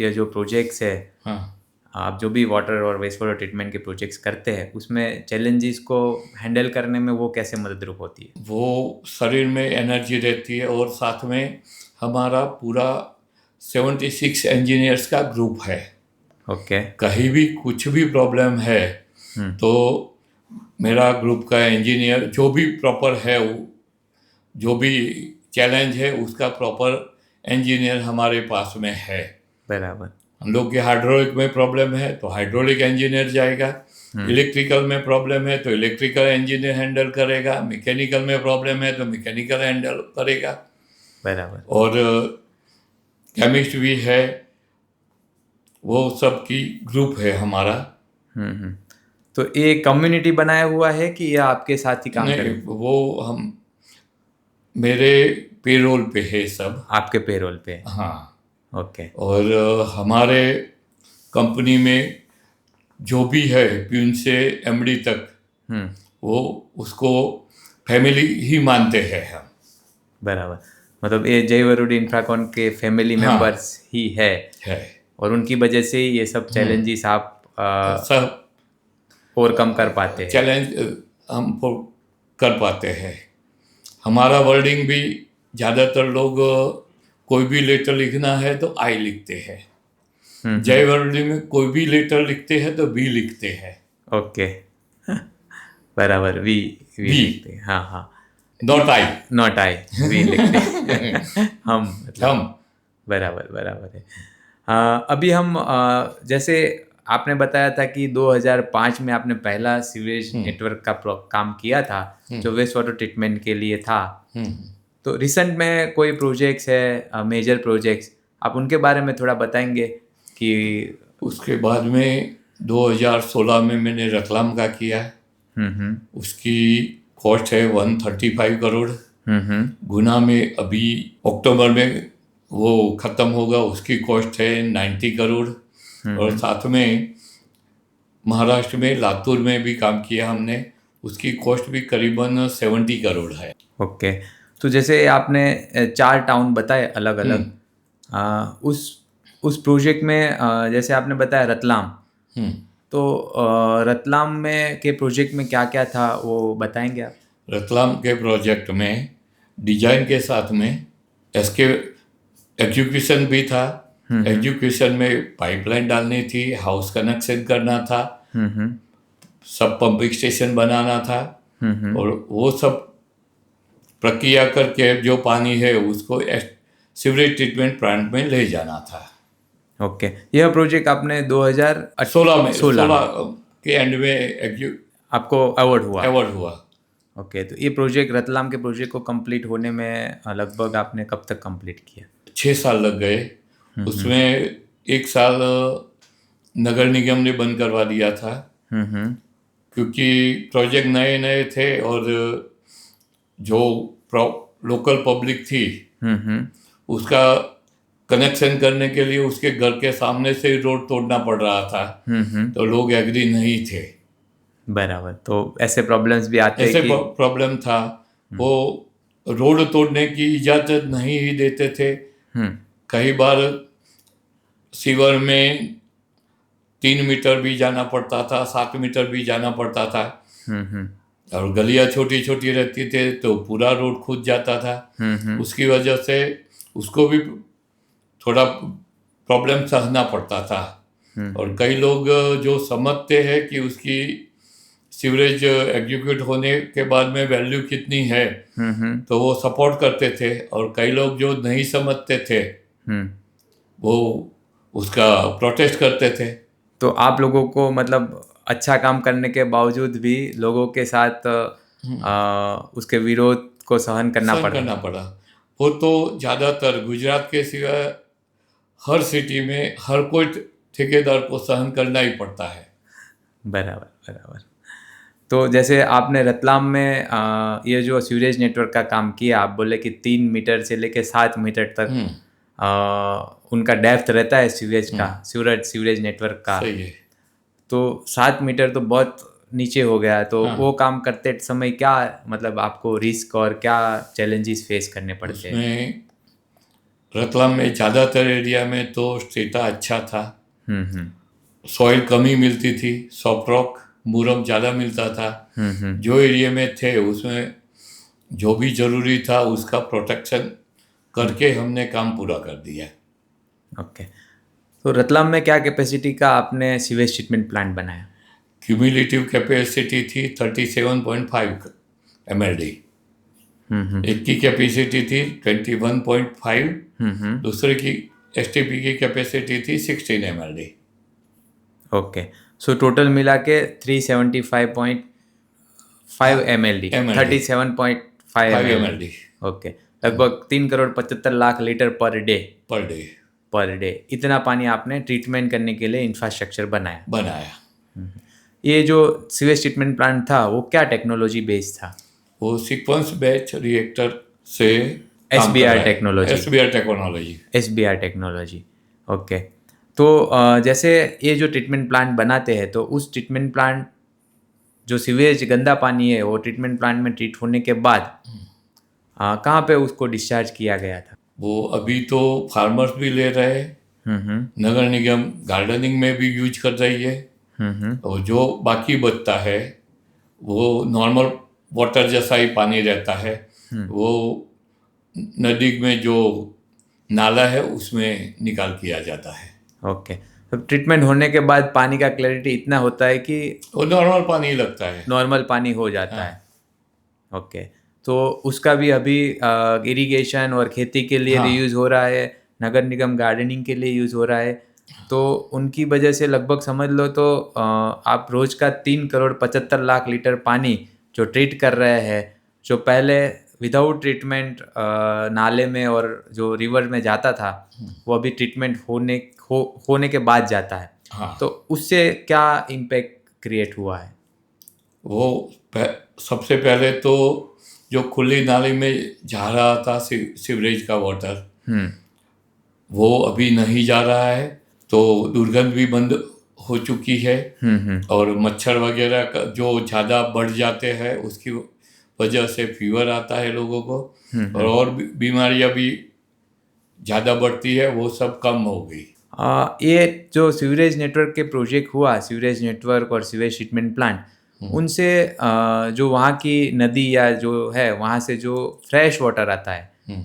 ये जो प्रोजेक्ट्स है, हाँ, आप जो भी वाटर और वेस्ट वाटर ट्रीटमेंट के प्रोजेक्ट्स करते हैं उसमें चैलेंजेस को हैंडल करने में वो कैसे मददरूप होती है? वो शरीर में एनर्जी रहती है, और साथ में हमारा पूरा 76 इंजीनियर्स का ग्रुप है। ओके। कहीं भी कुछ भी प्रॉब्लम है तो मेरा ग्रुप का इंजीनियर जो भी प्रॉपर है, जो भी चैलेंज है उसका प्रॉपर इंजीनियर हमारे पास में है। बराबर। हम लोग के हाइड्रोलिक में प्रॉब्लम है तो हाइड्रोलिक इंजीनियर जाएगा, इलेक्ट्रिकल में प्रॉब्लम है तो इलेक्ट्रिकल इंजीनियर हैंडल करेगा, मैकेनिकल में प्रॉब्लम है तो मैकेनिकल हैंडल करेगा, बराबर। और केमिस्ट भी है, वो सब की ग्रुप है हमारा। तो ये कम्युनिटी बनाया हुआ है कि या आपके साथ ही काम नहीं, करें? वो हम मेरे पेरोल पे है सब। आपके पेरोल पे? हाँ। ओके। और हमारे कंपनी में जो भी है प्यून से एमडी तक, हम्म। वो उसको फैमिली ही मानते हैं हम। बराबर, मतलब ये जय वरुडी इंफ्राकॉन के फैमिली हाँ। मेंबर्स ही है है। और उनकी वजह से ही ये सब चैलेंजेस आप सब ओवरकम कर पाते हैं। चैलेंज हम कर पाते हैं। हमारा वर्डिंग भी ज़्यादातर लोग कोई भी लेटर लिखना है तो आई लिखते हैं। जय वर्डी में कोई भी लेटर लिखते हैं तो बी लिखते हैं। ओके। बराबर, वी वी वी। लिखते हैं, हाँ हाँ। Not I. Not I, we लिखते हैं। हम मतलब हम। बराबर बराबर है। अभी हम जैसे आपने बताया था कि 2005 में आपने पहला सीवेज नेटवर्क का काम किया था जो वेस्ट वाटर ट्रीटमेंट के लिए था। तो रिसेंट में कोई प्रोजेक्ट्स है, मेजर प्रोजेक्ट्स, आप उनके बारे में थोड़ा बताएंगे कि? उसके बाद में 2016 में मैंने रतलाम का किया। उसकी कॉस्ट है 135 करोड़। गुना में अभी अक्टूबर में वो ख़त्म होगा, उसकी कॉस्ट है 90 करोड़। और साथ में महाराष्ट्र में लातूर में भी काम किया हमने, उसकी कॉस्ट भी करीबन 70 करोड़ है। ओके। तो जैसे आपने 4 टाउन बताए अलग अलग, उस प्रोजेक्ट में जैसे आपने बताया रतलाम, तो रतलाम में के प्रोजेक्ट में क्या क्या था वो बताएंगे आप? रतलाम के प्रोजेक्ट में डिजाइन के साथ में इसके एजुकेशन भी था। एजुकेशन में पाइपलाइन डालनी थी, हाउस कनेक्शन करना था, सब पंपिंग स्टेशन बनाना था, और वो सब प्रक्रिया करके जो पानी है उसको सीवरेज ट्रीटमेंट प्लांट में ले जाना था। ओके। यह प्रोजेक्ट आपने 16 में 2016 के एंड में आपको अवार्ड हुआ? अवार्ड हुआ। ओके। तो ये प्रोजेक्ट, रतलाम के प्रोजेक्ट को कंप्लीट होने में लगभग आपने कब तक कंप्लीट किया? 6 साल लग गए। उसमें 1 साल नगर निगम ने बंद करवा दिया था, क्योंकि प्रोजेक्ट नए नए थे और जो लोकल पब्लिक थी उसका कनेक्शन करने के लिए उसके घर के सामने से ही रोड तोड़ना पड़ रहा था। तो लोग एग्री नहीं थे। बराबर, तो ऐसे प्रॉब्लम्स भी आते ऐसे कि प्रॉब्लम था, वो रोड तोड़ने की इजाज़त नहीं ही देते थे। कई बार सीवर में 3 मीटर भी जाना पड़ता था, 7 मीटर भी जाना पड़ता था, और गलियां छोटी छोटी रहती थे तो पूरा रोड खुद जाता था। उसकी वजह से उसको भी थोड़ा प्रॉब्लम सहना पड़ता था। और कई लोग जो समझते हैं कि उसकी सीवरेज एग्जीक्यूट होने के बाद में वैल्यू कितनी है, तो वो सपोर्ट करते थे, और कई लोग जो नहीं समझते थे वो उसका प्रोटेस्ट करते थे। तो आप लोगों को मतलब अच्छा काम करने के बावजूद भी लोगों के साथ उसके विरोध को सहन करना पड़ा। वो तो ज़्यादातर गुजरात के सिवा हर सिटी में हर कोई ठेकेदार को सहन करना ही पड़ता है। बराबर बराबर। तो जैसे आपने रतलाम में ये जो सीवरेज नेटवर्क का काम किया, आप बोले कि 3 मीटर से लेके 7 मीटर तक उनका डेप्थ रहता है सीवरेज का, सीवरेज नेटवर्क का। सही है। तो 7 मीटर तो बहुत नीचे हो गया। तो वो काम करते समय क्या मतलब आपको रिस्क और क्या चैलेंजेस फेस करने पड़ते हैं? उसमें रतलाम में ज़्यादातर एरिया में तो स्टेटा अच्छा था, सॉइल कम ही मिलती थी, सॉफ्ट रॉक मुरम ज़्यादा मिलता था। जो एरिया में थे उसमें जो भी ज़रूरी था उसका प्रोटेक्शन करके हमने काम पूरा कर दिया। ओके। तो रतलाम में क्या कैपेसिटी का आपने सीवेज ट्रीटमेंट प्लांट बनाया? क्यूमुलेटिव कैपेसिटी थी 37.5 MLD। एक की कैपेसिटी थी 21.5, दूसरे की STP की कैपेसिटी थी 16 MLD। ओके। सो टोटल मिला के 375.5 MLD, 37.5 MLD। ओके। लगभग 3,75,00,000 लीटर पर डे। इतना पानी आपने ट्रीटमेंट करने के लिए इंफ्रास्ट्रक्चर बनाया। ये जो सीवेज ट्रीटमेंट प्लांट था वो क्या टेक्नोलॉजी बेस्ड था? वो सीक्वेंस बैच रिएक्टर से SBR technology. SBR technology. SBR technology, okay. तो जैसे ये जो ट्रीटमेंट प्लांट बनाते हैं तो उस ट्रीटमेंट प्लांट जो सीवेज गंदा पानी है वो ट्रीटमेंट प्लांट में ट्रीट होने के बाद कहाँ पे उसको डिस्चार्ज किया गया था? वो अभी तो फार्मर्स भी ले रहे हैं, नगर निगम गार्डनिंग में भी यूज कर रही है, और जो बाकी बचता है वो नॉर्मल वाटर जैसा ही पानी रहता है, वो नदी में जो नाला है उसमें निकाल किया जाता है। ओके। तो ट्रीटमेंट होने के बाद पानी का क्लैरिटी इतना होता है कि वो नॉर्मल पानी लगता है, नॉर्मल पानी हो जाता है। ओके। तो उसका भी अभी इरिगेशन और खेती के लिए रीयूज़ हो रहा है, नगर निगम गार्डनिंग के लिए यूज़ हो रहा है। तो उनकी वजह से लगभग समझ लो तो आप रोज़ का 3,75,00,000 लीटर पानी जो ट्रीट कर रहे हैं, जो पहले विदाउट ट्रीटमेंट नाले में और जो रिवर में जाता था वो अभी ट्रीटमेंट होने के बाद जाता है। तो उससे क्या इम्पैक्ट क्रिएट हुआ है? वो सबसे पहले तो जो खुली नाली में जा रहा था सीवरेज का वाटर, वो अभी नहीं जा रहा है, तो दुर्गंध भी बंद हो चुकी है, और मच्छर वगैरह का जो ज़्यादा बढ़ जाते हैं उसकी वजह से फीवर आता है लोगों को, और बीमारियां भी ज़्यादा बढ़ती है, वो सब कम हो गई। ये जो सीवरेज नेटवर्क के प्रोजेक्ट हुआ, सीवरेज नेटवर्क और सीवेज ट्रीटमेंट प्लांट, उनसे जो वहाँ की नदी या जो है वहाँ से जो फ्रेश वाटर आता है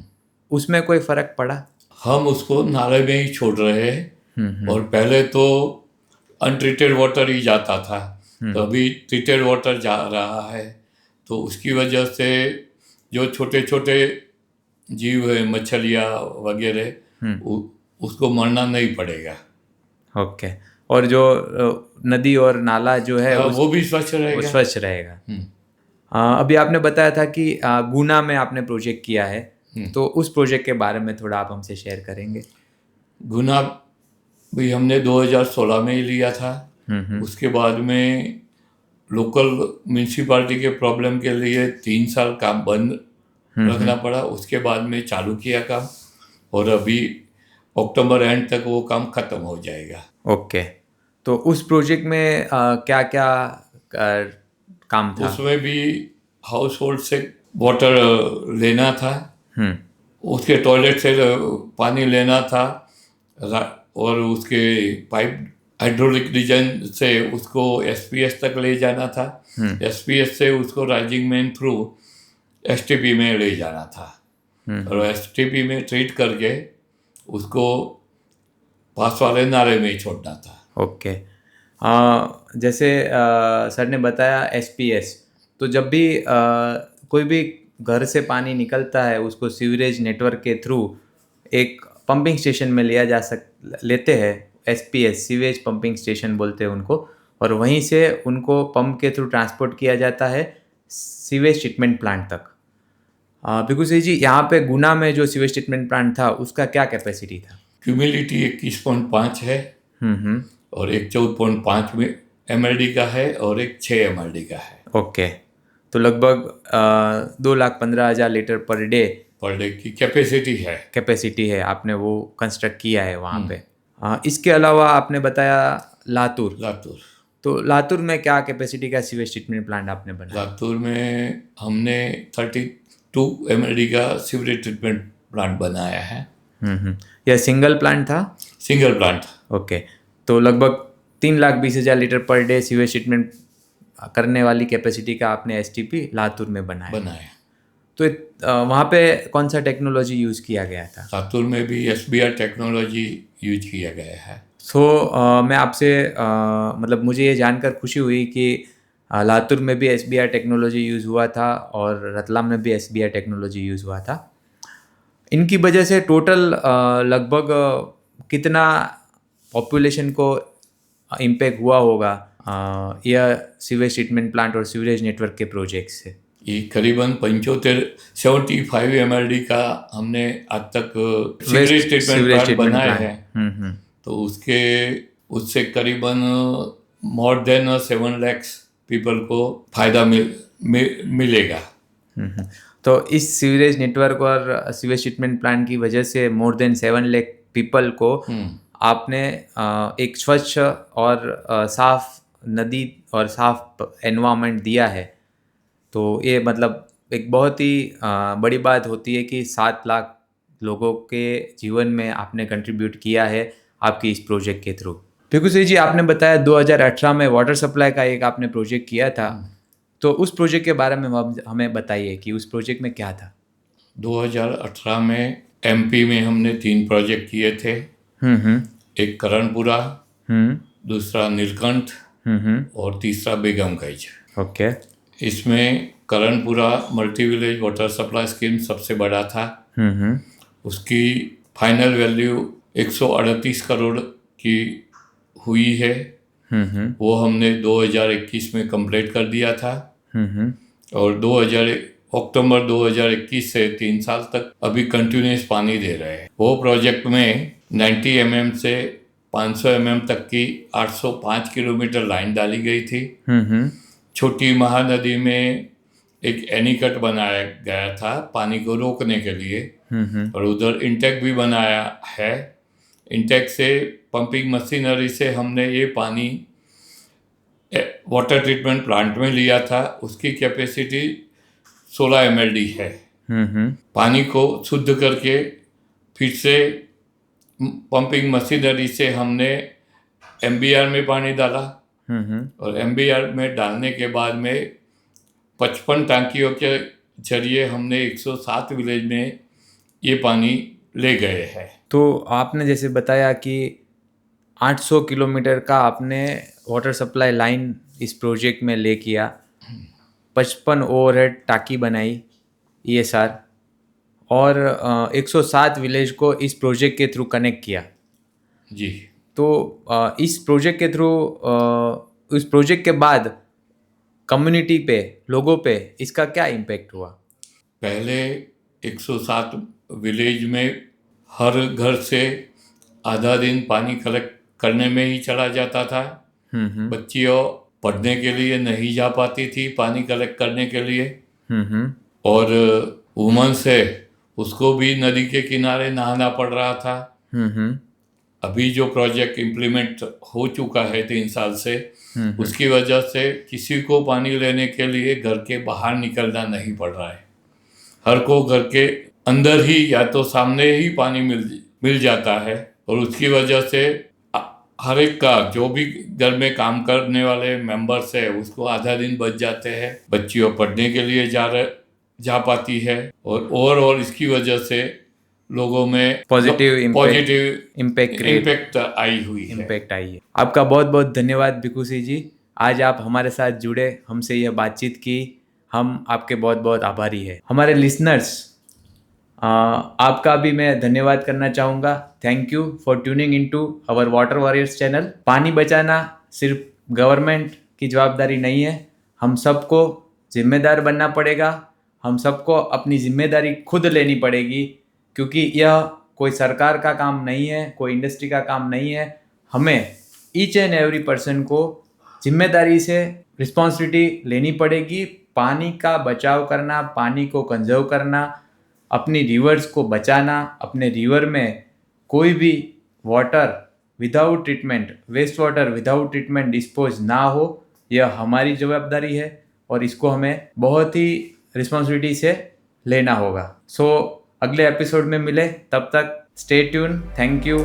उसमें कोई फ़र्क पड़ा? हम उसको नाले में ही छोड़ रहे हैं, और पहले तो अनट्रीटेड वाटर ही जाता था, तो अभी ट्रीटेड वाटर जा रहा है, तो उसकी वजह से जो छोटे छोटे जीव है, मछलियाँ वगैरह, उसको मरना नहीं पड़ेगा। ओके। और जो नदी और नाला जो है वो भी स्वच्छ रहेगा। वो स्वच्छ रहेगा। अभी आपने बताया था कि गुना में आपने प्रोजेक्ट किया है, तो उस प्रोजेक्ट के बारे में थोड़ा आप हमसे शेयर करेंगे? गुना भी हमने 2016 में ही लिया था। उसके बाद में लोकल म्यूनसिपालिटी के प्रॉब्लम के लिए 3 साल काम बंद रखना पड़ा, उसके बाद में चालू किया काम, और अभी अक्टूबर एंड तक वो काम खत्म हो जाएगा। ओके। तो उस प्रोजेक्ट में क्या क्या काम था? उसमें भी हाउस होल्ड से वाटर लेना था, उसके टॉयलेट से पानी लेना था, और उसके पाइप हाइड्रोलिक डिजाइन से उसको SPS तक ले जाना था, SPS से उसको राइजिंग मेन थ्रू STP में ले जाना था, और STP में ट्रीट करके उसको पास वाले नाले में ही छोड़ना था। ओके। जैसे सर ने बताया SPS, तो जब भी कोई भी घर से पानी निकलता है उसको सीवरेज नेटवर्क के थ्रू एक पंपिंग स्टेशन में लेते हैं, SPS सीवेज पंपिंग स्टेशन बोलते हैं उनको, और वहीं से उनको पंप के थ्रू ट्रांसपोर्ट किया जाता है सीवेज ट्रीटमेंट प्लांट तक। बिल्कुल जी, यहाँ पे गुना में जो सीवेज ट्रीटमेंट प्लांट था उसका क्या कैपेसिटी था? ह्यूमिडिटी 21.5 है, और एक 14.5 MLD का है, और एक 6 MLD का है। ओके। तो लगभग 2,15,000 लीटर पर डे की कैपेसिटी है। आपने वो कंस्ट्रक्ट किया है वहाँ पे। इसके अलावा आपने बताया लातूर। तो लातूर में क्या कैपेसिटी का सीवेज ट्रीटमेंट प्लांट आपने बनाया? लातूर में हमने 32 MLD का सीवरेज ट्रीटमेंट प्लांट बनाया है। यह सिंगल प्लांट था? Single plant. ओके। तो लगभग 3,20,000 litre per day sewage treatment करने वाली कैपेसिटी का आपने STP लातूर में बनाया। तो वहाँ पे कौन सा टेक्नोलॉजी यूज़ किया गया था? लातूर में भी SBR टेक्नोलॉजी यूज किया गया है। मैं आपसे मतलब मुझे ये जानकर खुशी हुई कि लातूर में भी SBR टेक्नोलॉजी यूज़ हुआ था और रतलाम में भी SBR टेक्नोलॉजी यूज़ हुआ था। इनकी वजह से टोटल लगभग कितना पॉपुलेशन को इम्पैक्ट हुआ होगा यह सीवेज ट्रीटमेंट प्लांट और सीवरेज नेटवर्क के प्रोजेक्ट से? ये करीबन 75 MLD का हमने आज तक सीवरेज ट्रीटमेंट प्लांट बनाए हैं, तो उससे करीबन मोर देन 7 lakhs पीपल को फायदा मिलेगा। तो इस सीवरेज नेटवर्क और सीवेज ट्रीटमेंट प्लांट की वजह से मोर देन 7 लाख पीपल को आपने एक स्वच्छ और साफ नदी और साफ एनवायरनमेंट दिया है। तो ये मतलब एक बहुत ही बड़ी बात होती है कि 7 लाख लोगों के जीवन में आपने कंट्रीब्यूट किया है आपकी इस प्रोजेक्ट के थ्रू। भिखू सिंह जी, आपने बताया 2018 में वाटर सप्लाई का एक आपने प्रोजेक्ट किया था, तो उस प्रोजेक्ट के बारे में हमें बताइए कि उस प्रोजेक्ट में क्या था। 2018 में एमपी में हमने 3 प्रोजेक्ट किए थे। एक करणपुरा, दूसरा नीलकंठ और तीसरा बेगमगंज। ओके। इसमें Karanpura multi village water supply scheme सबसे बड़ा था। उसकी फाइनल वैल्यू 138 करोड़ की हुई है। वो हमने 2021 में कंप्लीट कर दिया था और अक्टूबर 2021 से 3 साल तक अभी कंटिन्यूस पानी दे रहे हैं। वो प्रोजेक्ट में 90 mm से 500 mm तक की 805 किलोमीटर लाइन डाली गई थी। छोटी महानदी में एक एनीकट बनाया गया था पानी को रोकने के लिए और उधर इंटेक भी बनाया है। इंटेक से पंपिंग मशीनरी से हमने ये पानी वाटर ट्रीटमेंट प्लांट में लिया था। उसकी कैपेसिटी 16 MLD है। पानी को शुद्ध करके फिर से पंपिंग मशीनरी से हमने MBR में पानी डाला और MBR में डालने के बाद में 55 टांकियों के जरिए हमने 107 विलेज में ये पानी ले गए हैं। तो आपने जैसे बताया कि 800 किलोमीटर का आपने वाटर सप्लाई लाइन इस प्रोजेक्ट में ले किया, 55 ओवरहेड टाकी बनाई ESR और 107 विलेज को इस प्रोजेक्ट के थ्रू कनेक्ट किया जी। तो इस प्रोजेक्ट के थ्रू इस प्रोजेक्ट के बाद कम्युनिटी पे, लोगों पे इसका क्या इम्पैक्ट हुआ? पहले 107 विलेज में हर घर से आधा दिन पानी कलेक्ट करने में ही चला जाता था। बच्चियों पढ़ने के लिए नहीं जा पाती थी पानी कलेक्ट करने के लिए और वुमन से उसको भी नदी के किनारे नहाना पड़ रहा था। अभी जो प्रोजेक्ट इम्प्लीमेंट हो चुका है 3 साल से, उसकी वजह से किसी को पानी लेने के लिए घर के बाहर निकलना नहीं पड़ रहा है। हर को घर के अंदर ही या तो सामने ही पानी मिल जाता है और उसकी वजह से हर एक का जो भी घर में काम करने वाले मेंबर्स है उसको आधा दिन बच जाते हैं। बच्चियों पढ़ने के लिए जा पाती है और ओवरऑल इसकी वजह से लोगों में पॉजिटिव इम्पैक्ट आई हुई है। आपका बहुत बहुत धन्यवाद भिखू सिंह जी, आज आप हमारे साथ जुड़े, हमसे यह बातचीत की, हम आपके बहुत बहुत आभारी हैं। हमारे लिसनर्स, आपका भी मैं धन्यवाद करना चाहूँगा। Thank you for tuning into our Water Warriors channel. पानी बचाना सिर्फ गवर्नमेंट की जवाबदारी नहीं है, हम सबको जिम्मेदार बनना पड़ेगा। हम सबको अपनी जिम्मेदारी खुद लेनी पड़ेगी, क्योंकि यह कोई सरकार का काम नहीं है, कोई इंडस्ट्री का काम नहीं है। हमें ईच एंड एवरी पर्सन को जिम्मेदारी से रिस्पॉन्सिबिलिटी लेनी पड़ेगी। पानी का बचाव करना, पानी को कंजर्व करना, अपनी रिवर्स को बचाना, अपने रिवर में कोई भी water without treatment, waste water without treatment dispose ना हो, यह हमारी जवाबदारी है और इसको हमें बहुत ही रिस्पॉन्सिबिलिटी से लेना होगा। सो अगले एपिसोड में मिले, तब तक स्टे ट्यून। Thank you.